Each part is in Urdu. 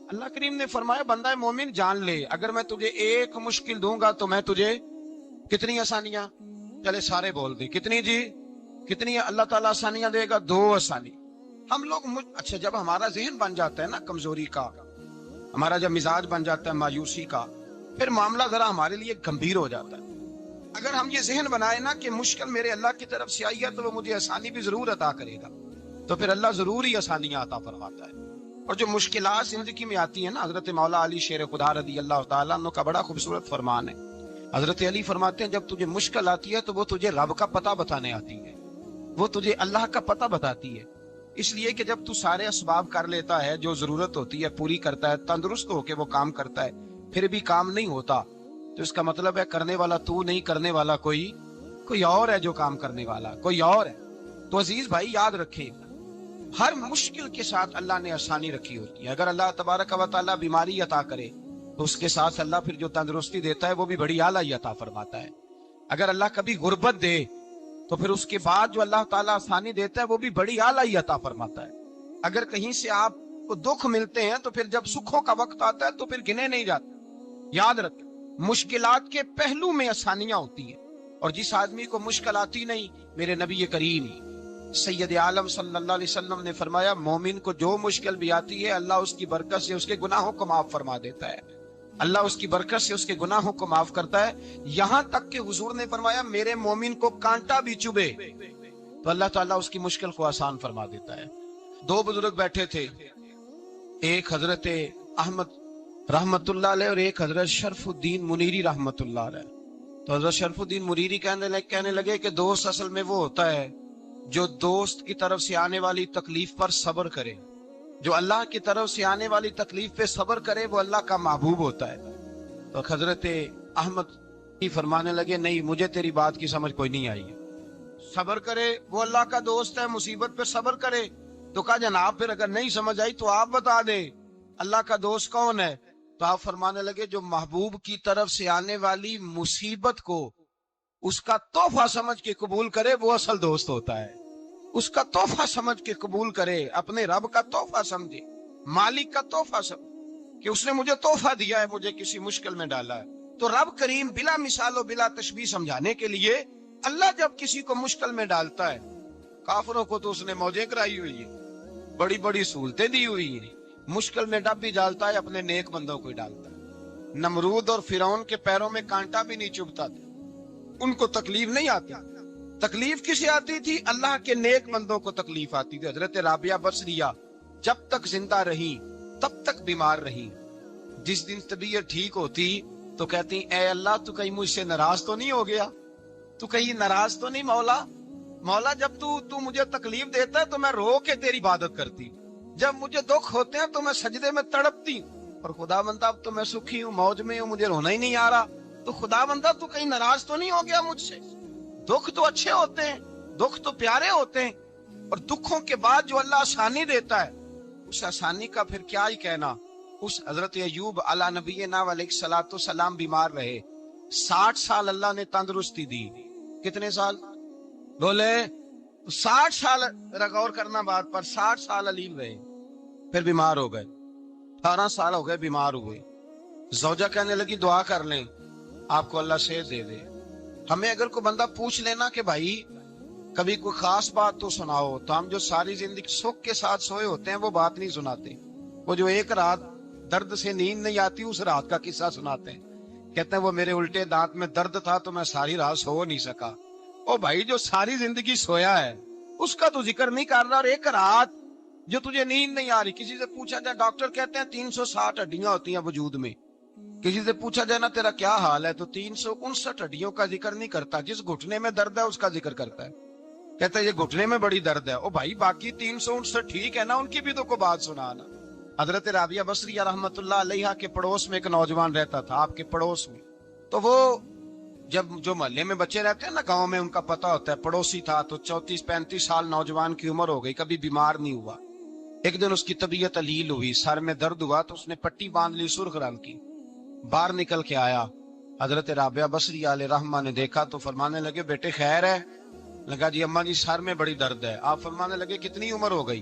اللہ کریم نے فرمایا بندہ مومن جان لے، اگر میں تجھے ایک مشکل دوں گا تو میں تجھے کتنی آسانیاں، چلے سارے بول دیں کتنی جی، کتنی اللہ تعالیٰ آسانیاں دے گا؟ 2 آسانی۔ ہم لوگ اچھا جب ہمارا ذہن بن جاتا ہے نا کمزوری کا، ہمارا جب مزاج بن جاتا ہے مایوسی کا، پھر معاملہ ذرا ہمارے لیے گمبھیر ہو جاتا ہے۔ اگر ہم یہ ذہن بنائے نا کہ مشکل میرے اللہ کی طرف سے آئی ہے تو وہ مجھے آسانی بھی ضرور عطا کرے گا، تو پھر اللہ ضرور ہی آسانیاں عطا فرماتا ہے۔ اور جو مشکلات زندگی میں آتی ہیں نا، حضرت مولا علی شیر خدا رضی اللہ تعالیٰ عنہ کا بڑا خوبصورت فرمان ہے۔ حضرت علی فرماتے ہیں جب تجھے مشکل آتی ہے تو وہ تجھے رب کا پتہ بتانے آتی ہے، وہ تجھے اللہ کا پتہ بتاتی ہے۔ اس لیے کہ جب تو سارے اسباب کر لیتا ہے، جو ضرورت ہوتی ہے پوری کرتا ہے، تندرست ہو کے وہ کام کرتا ہے، پھر بھی کام نہیں ہوتا، تو اس کا مطلب ہے کرنے والا تو نہیں، کرنے والا کوئی اور ہے، جو کام کرنے والا کوئی اور ہے۔ تو عزیز بھائی یاد رکھیں، ہر مشکل کے ساتھ اللہ نے آسانی رکھی ہوتی ہے۔ اگر اللہ تبارک و تعالیٰ بیماری عطا کرے تو اس کے ساتھ اللہ پھر جو تندرستی دیتا ہے وہ بھی بڑی اعلیٰ عطا فرماتا ہے۔ اگر اللہ کبھی غربت دے تو پھر اس کے بعد جو اللہ تعالیٰ آسانی دیتا ہے وہ بھی بڑی اعلیٰ عطا فرماتا ہے۔ اگر کہیں سے آپ کو دکھ ملتے ہیں تو پھر جب سکھوں کا وقت آتا ہے تو پھر گنے نہیں جاتے۔ یاد رکھیں مشکلات کے پہلو میں آسانیاں ہوتی ہیں، اور جس آدمی کو مشکل آتی نہیں، میرے نبی کریم سید عالم صلی اللہ علیہ وسلم نے فرمایا مومن کو جو مشکل بھی آتی ہے اللہ اس کی برکت سے اس کے گناہوں کو معاف فرما دیتا ہے، اللہ اس کی برکت سے اس کے گناہوں کو معاف کرتا ہے۔ یہاں تک کہ حضور نے فرمایا میرے مومن کو کانٹا بھی چبھے تو اللہ تعالیٰ اس کی مشکل کو آسان فرما دیتا ہے۔ 2 بزرگ بیٹھے تھے، ایک حضرت احمد رحمت اللہ علیہ اور ایک حضرت شرف الدین منیری رحمت اللہ علیہ۔ تو حضرت شرف الدین منیری کہنے لگے کہ دوست اصل میں وہ ہوتا ہے جو دوست کی طرف سے آنے والی تکلیف پر صبر کرے، جو اللہ کی طرف سے آنے والی تکلیف پہ صبر کرے وہ اللہ کا محبوب ہوتا ہے۔ تو حضرت احمد ہی فرمانے لگے نہیں مجھے تیری بات کی سمجھ کوئی نہیں آئی ہے، صبر کرے وہ اللہ کا دوست ہے، مصیبت پہ صبر کرے۔ تو کہا جناب پھر اگر نہیں سمجھ آئی تو آپ بتا دیں اللہ کا دوست کون ہے؟ تو آپ فرمانے لگے جو محبوب کی طرف سے آنے والی مصیبت کو اس کا تحفہ سمجھ کے قبول کرے وہ اصل دوست ہوتا ہے۔ اس کا تحفہ سمجھ کے قبول کرے، اپنے رب کا تحفہ سمجھے، مالک کا تحفہ سمجھے کہ اس نے مجھے تحفہ دیا ہے، مجھے کسی مشکل میں ڈالا ہے۔ تو رب کریم بلا مثال و بلا تشبیہ سمجھانے کے لیے اللہ جب کسی کو مشکل میں ڈالتا ہے، کافروں کو تو اس نے موجیں کرائی ہوئی ہے، بڑی بڑی سہولتیں دی ہوئی ہیں، مشکل میں ڈب بھی ڈالتا ہے، اپنے نیک بندوں کو ہی ڈالتا ہے۔ نمرود اور فرعون کے پیروں میں کانٹا بھی نہیں چبھتا تھا، ان کو تکلیف نہیں آتی۔ تکلیف کسے آتی تھی؟ اللہ کے نیک بندوں کو تکلیف آتی تھی۔ حضرت رابعہ بصریہ جب تک زندہ رہی تب تک بیمار رہی، جس دن طبیعت ٹھیک ہوتی تو کہتی اے اللہ تو کہیں مجھ سے ناراض تو نہیں ہو گیا، تو کہیں ناراض تو نہیں مولا جب تو مجھے تکلیف دیتا ہے تو میں رو کے تیری عبادت کرتی، جب مجھے دکھ ہوتے ہیں تو میں سجدے میں تڑپتی، اور خدا بندہ اب تو میں سکھی ہوں، موج میں ہوں، مجھے رونا ہی نہیں آ رہا، تو خدا بندہ تو کہیں ناراض تو نہیں ہو گیا مجھ سے؟ دکھ تو اچھے ہوتے ہیں، دکھ تو پیارے ہوتے ہیں، اور دکھوں کے بعد جو اللہ آسانی دیتا ہے اس آسانی کا پھر کیا ہی کہنا۔ اس حضرت ایوب علی نبینا علیہ الصلوۃ والسلام بیمار رہے، 60 سال اللہ نے تندرستی دی۔ کتنے سال بولے؟ 60 سال، غور کرنا بات پر، 60 سال علیم رہے، پھر بیمار ہو گئے، 18 سال ہو گئے بیمار ہوئے۔ زوجہ کہنے لگی دعا کر لیں آپ کو اللہ صحت دے دے۔ ہمیں اگر کوئی بندہ پوچھ لینا کہ بھائی کبھی کوئی خاص بات تو سناؤ، تو ہم جو ساری زندگی سکھ کے ساتھ سوئے ہوتے ہیں وہ بات نہیں سناتے، وہ جو ایک رات درد سے نیند نہیں آتی اس رات کا قصہ سناتے ہیں، کہتے ہیں وہ میرے الٹے دانت میں درد تھا تو میں ساری رات سو نہیں سکا۔ او بھائی جو ساری زندگی سویا ہے اس کا تو ذکر نہیں کر رہا، اور ایک رات جو تجھے نیند نہیں آ رہی، کسی سے پوچھا جائے، ڈاکٹر کہتے ہیں 360 ہڈیاں ہوتی ہیں وجود میں، کسی سے پوچھا جائے نا تیرا کیا حال ہے تو 359 ہڈیوں کا ذکر نہیں کرتا، جس گھٹنے میں درد ہے اس کا ذکر کرتا ہے، کہتا ہے یہ گھٹنے میں بڑی درد ہے۔ او بھائی باقی 359 ٹھیک ہے نا، ان کی بھی تو کوئی بات سنانا۔ حضرت رابعہ بصریہ رحمت اللہ علیہ کے پڑوس میں ایک نوجوان رہتا تھا، آپ کے پڑوس میں، تو وہ جب جو محلے میں بچے رہتے ہیں نا گاؤں میں، ان کا پتہ ہوتا ہے، پڑوسی تھا، تو 34-35 سال نوجوان کی عمر ہو گئی، کبھی بیمار نہیں ہوا۔ ایک دن اس کی طبیعت علیل ہوئی، سر میں درد ہوا، تو اس نے پٹی باندھ لی سرخ رنگ کی، باہر نکل کے آیا، حضرت رابعہ بصریہ علیہ رحمہ نے دیکھا تو فرمانے لگے بیٹے خیر ہے؟ لگا جی اماں جی سر میں بڑی درد ہے۔ آپ فرمانے لگے کتنی عمر ہو گئی؟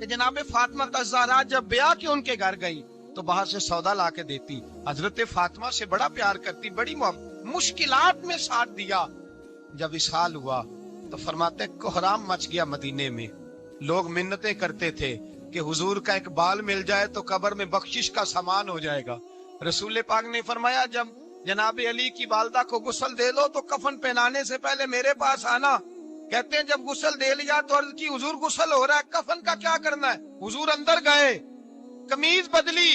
کہ جناب فاطمہ الزہرا جب بیاہ کے ان کے گھر گئی تو باہر سے سودا لا کے دیتی، حضرت فاطمہ سے بڑا پیار کرتی، بڑی مشکلات میں ساتھ دیا۔ جب اسحال ہوا تو فرماتے کوہرام مچ گیا مدینے میں، لوگ منتیں کرتے تھے کہ حضور کا ایک بال مل جائے تو قبر میں بخشش کا سامان ہو جائے گا۔ رسول پاک نے فرمایا جب جناب علی کی والدہ کو غسل دے دو تو کفن پہنانے سے پہلے میرے پاس آنا۔ کہتے ہیں جب غسل دے لیا تو عرض کی حضور غسل ہو رہا ہے، کفن کا کیا کرنا ہے؟ حضور اندر گئے، قمیض بدلی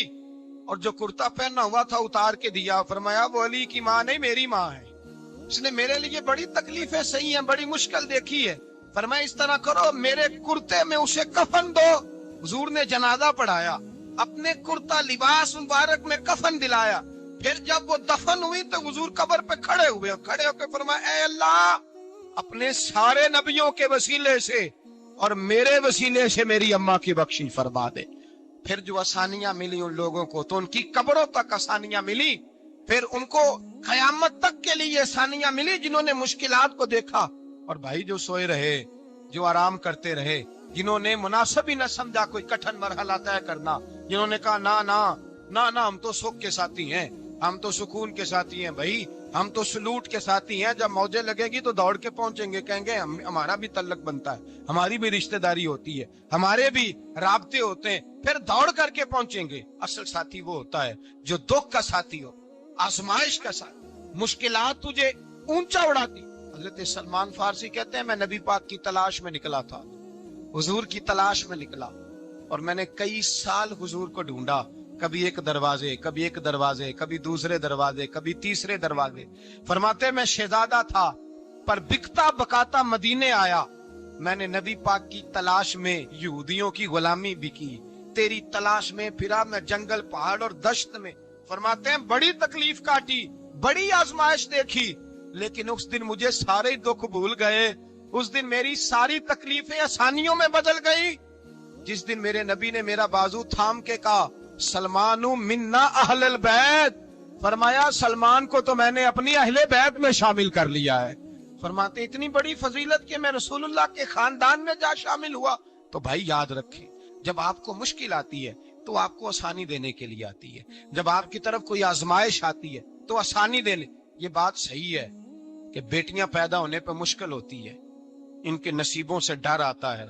اور جو کرتا پہنا ہوا تھا اتار کے دیا، فرمایا وہ علی کی ماں نہیں میری ماں ہے، اس نے میرے لیے بڑی تکلیفیں سہی ہیں، بڑی مشکل دیکھی ہے، فرمایا اس طرح کرو میرے کرتے میں اسے کفن دو۔ حضور نے جنازہ پڑھایا، اپنے کرتا لباس مبارک میں کفن دلایا، پھر جب وہ دفن ہوئی تو حضور قبر پہ کھڑے ہوئے، کھڑے ہو کے فرمایا اے اللہ اپنے سارے نبیوں کے وسیلے سے اور میرے وسیلے سے میری اماں کی بخشش فرما دے۔ پھر جو آسانیاں ملی ان لوگوں کو تو ان کی قبروں تک آسانیاں ملی، پھر ان کو قیامت تک کے لیے آسانیاں ملی جنہوں نے مشکلات کو دیکھا۔ اور بھائی جو سوئے رہے، جو آرام کرتے رہے، جنہوں نے مناسب ہی نہ سمجھا کوئی کٹھن مرحلہ طے کرنا، جنہوں نے کہا نا نا نا نا ہم تو سکھ کے ساتھی ہیں، ہم تو سکون کے ساتھی ہیں، بھائی ہم تو سلوٹ کے ساتھی ہیں، جب موجے لگے گی تو دوڑ کے پہنچیں گے، کہیں گے ہمارا بھی تعلق بنتا ہے، ہماری بھی رشتہ داری ہوتی ہے، ہمارے بھی رابطے ہوتے ہیں، پھر دوڑ کر کے پہنچیں گے۔ اصل ساتھی وہ ہوتا ہے جو دکھ کا ساتھی ہو، آزمائش کا ساتھی، مشکلات تجھے اونچا اڑاتی۔ حضرت سلمان فارسی کہتے ہیں میں نبی پاک کی تلاش میں نکلا تھا، حضور کی تلاش میں نکلا، اور میں نے کئی سال حضور کو ڈھونڈا، کبھی ایک دروازے، کبھی ایک دروازے، کبھی دوسرے دروازے، کبھی تیسرے دروازے۔ فرماتے میں شہزادہ تھا پر بکتا بکاتا مدینے آیا، میں نے نبی پاک کی تلاش میں یہودیوں کی غلامی بھی کی، تیری تلاش میں پھرا میں جنگل پہاڑ اور دشت میں۔ فرماتے ہیں بڑی تکلیف کاٹی، بڑی آزمائش دیکھی، لیکن اس دن مجھے سارے دکھ بھول گئے، اس دن میری ساری تکلیفیں آسانیوں میں بدل گئی، جس دن میرے نبی نے میرا بازو تھام کے کہا سلمان منا اہل البیت، فرمایا سلمان کو تو میں نے اپنی اہل بیت میں شامل کر لیا ہے۔ فرماتے اتنی بڑی فضیلت کہ میں رسول اللہ کے خاندان میں جا شامل ہوا۔ تو بھائی یاد رکھیں جب آپ کو مشکل آتی ہے تو آپ کو آسانی دینے کے لیے آتی ہے، جب آپ کی طرف کوئی آزمائش آتی ہے تو آسانی دینے۔ یہ بات صحیح ہے کہ بیٹیاں پیدا ہونے پہ مشکل ہوتی ہے، ان کے نصیبوں سے ڈر آتا ہے،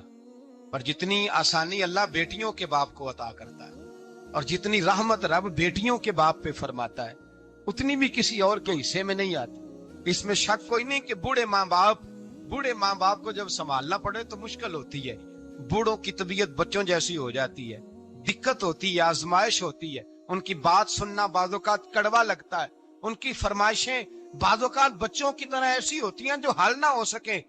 پر جتنی آسانی اللہ بیٹیوں کے باپ کو عطا کرتا ہے اور جتنی رحمت رب بیٹیوں کے باپ پہ فرماتا ہے اتنی بھی کسی اور کے حصے میں نہیں آتی۔ اس میں شک کوئی نہیں کہ بوڑھے ماں باپ کو جب سنبھالنا پڑے تو مشکل ہوتی ہے، بوڑھوں کی طبیعت بچوں جیسی ہو جاتی ہے، دقت ہوتی ہے، آزمائش ہوتی ہے، ان کی بات سننا بعض اوقات کڑوا لگتا ہے، ان کی فرمائشیں بعض اوقات بچوں کی طرح ایسی ہوتی ہیں جو حل نہ ہو سکے،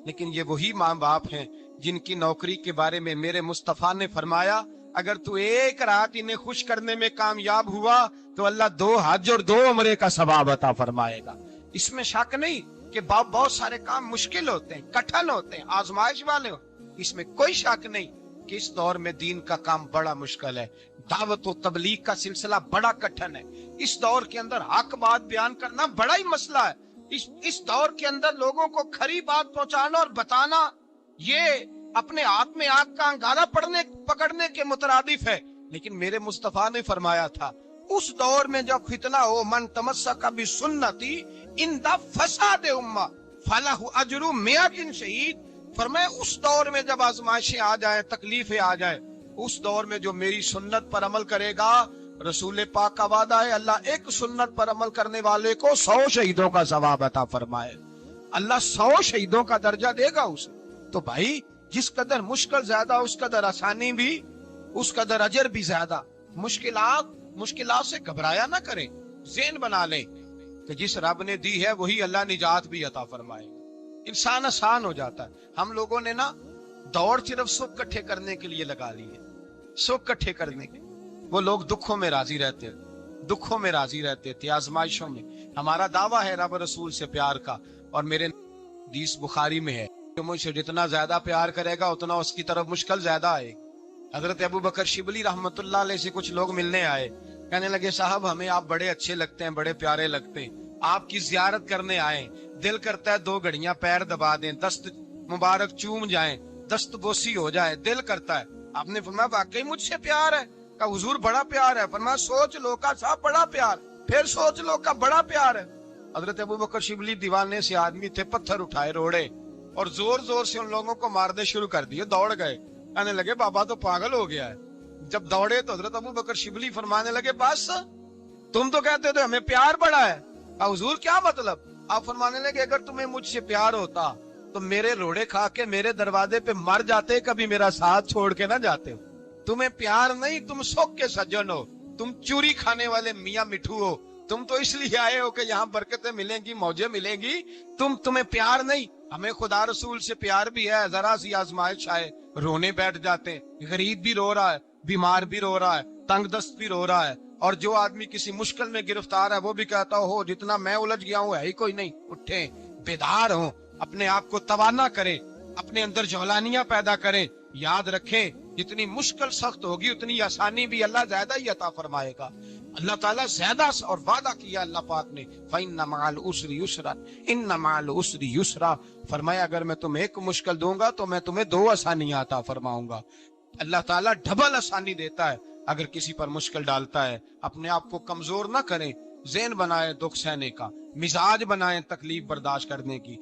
لیکن یہ وہی ماں باپ ہیں جن کی نوکری کے بارے میں میرے مصطفیٰ نے فرمایا اگر تو ایک رات انہیں خوش کرنے میں کامیاب ہوا تو اللہ 2 حج اور 2 عمرے کا ثواب عطا فرمائے گا۔ اس میں شک نہیں کہ باپ بہت سارے کام مشکل ہوتے ہیں، کٹھن ہوتے ہیں، آزمائش والے ہوتے، اس میں کوئی شک نہیں کہ اس دور میں دین کا کام بڑا مشکل ہے، دعوت و تبلیغ کا سلسلہ بڑا کٹھن ہے، اس دور کے اندر حق بات بیان کرنا بڑا ہی مسئلہ ہے، اس دور کے اندر لوگوں کو کھری بات پہنچانا اور بتانا یہ اپنے ہاتھ میں آگ کا انگارہ پکڑنے کے مترادف ہے۔ لیکن میرے مصطفیٰ نے فرمایا تھا اس دور میں جب فتنہ ہو من تمسک بسنتی ان دا فساد امہ فلہ اجر 100 شہید، فرمایا اس دور میں جب آزمائشیں آ جائیں، تکلیفیں آ جائیں، اس دور میں جو میری سنت پر عمل کرے گا، رسول پاک کا وعدہ ہے اللہ ایک سنت پر عمل کرنے والے کو 100 شہیدوں کا ثواب عطا فرمائے، اللہ 100 شہیدوں کا درجہ دے گا اسے۔ تو بھائی جس قدر مشکل زیادہ اس قدر آسانی بھی، اس قدر اجر بھی زیادہ۔ مشکلات سے گھبرایا نہ کریں، ذہن بنا لیں کہ جس رب نے دی ہے وہی اللہ نجات بھی عطا فرمائے گا، انسان آسان ہو جاتا ہے۔ ہم لوگوں نے نا دوڑ صرف سکھ کٹھے کرنے کے لیے لگا لی ہے، سکھ کٹھے کرنے کے، وہ لوگ دکھوں میں راضی رہتے تھے، آزمائشوں میں۔ ہمارا دعویٰ ہے رب رسول سے پیار کا، اور میرے حدیث بخاری میں ہے کہ مجھ سے جتنا زیادہ پیار کرے گا اتنا اس کی طرف مشکل زیادہ آئے گی۔ حضرت ابو بکر شبلی رحمت اللہ علیہ سے کچھ لوگ ملنے آئے، کہنے لگے صاحب ہمیں آپ بڑے اچھے لگتے ہیں، بڑے پیارے لگتے ہیں، آپ کی زیارت کرنے آئے، دل کرتا ہے 2 گھڑیاں پیر دبا دیں، دست مبارک چوم جائیں، دست بوسی ہو جائے، دل کرتا ہے۔ آپ نے فرمایا واقعی مجھ سے پیار ہے؟ کہا حضور بڑا پیار ہے. فرمایا سوچ لو کا صاحب بڑا پیار, پھر سوچ لو کا بڑا پیار ہے. حضرت ابوبکر شبلی دیوانے سے آدمی تھے, پتھر اٹھائے روڑے اور زور زور سے ان لوگوں کو مارنے شروع کر دیے. دوڑ گئے, کہنے لگے بابا تو پاگل ہو گیا ہے. جب دوڑے تو حضرت ابوبکر شبلی فرمانے لگے بس تم تو کہتے تھے ہمیں پیار بڑا ہے. حضور کیا مطلب؟ آپ فرمانے لگے اگر تمہیں مجھ سے پیار ہوتا تو میرے روڑے کھا کے میرے دروازے پہ مر جاتے, کبھی میرا ساتھ چھوڑ کے نہ جاتے. تمہیں پیار نہیں, تم سوک کے سجن ہو, تم چوری کھانے والے میاں مٹھو ہو. تم تو اس لیے آئے ہو کہ یہاں برکتیں ملیں گی, موجیں ملیں گی. تمہیں پیار نہیں. ہمیں خدا رسول سے پیار بھی ہے, ذرا سی آزمائش آئے رونے بیٹھ جاتے. غریب بھی رو رہا ہے, بیمار بھی رو رہا ہے, تنگ دست بھی رو رہا ہے, اور جو آدمی کسی مشکل میں گرفتار ہے وہ بھی کہتا ہو جتنا میں الجھ گیا ہوں ہے ہی کوئی نہیں. اٹھیں, بیدار ہوں, اپنے آپ کو توانا کریں, اپنے اندر جولانیاں پیدا کریں. یاد رکھیں جتنی مشکل سخت ہوگی اتنی آسانی بھی اللہ زیادہ ہی عطا فرمائے گا. اللہ تعالیٰ زیادہ اور وعدہ کیا اللہ پاک نے, فَإِنَّ مَعَ الْعُسْرِ يُسْرًا إِنَّ مَعَ الْعُسْرِ يُسْرًا. فرمایا اگر میں تمہیں ایک مشکل دوں گا تو میں تمہیں 2 آسانیاں عطا فرماؤں گا. اللہ تعالیٰ ڈبل آسانی دیتا ہے اگر کسی پر مشکل ڈالتا ہے. اپنے آپ کو کمزور نہ کریں, ذہن بنائیں دکھ سہنے کا, مزاج بنائیں تکلیف برداشت کرنے کی.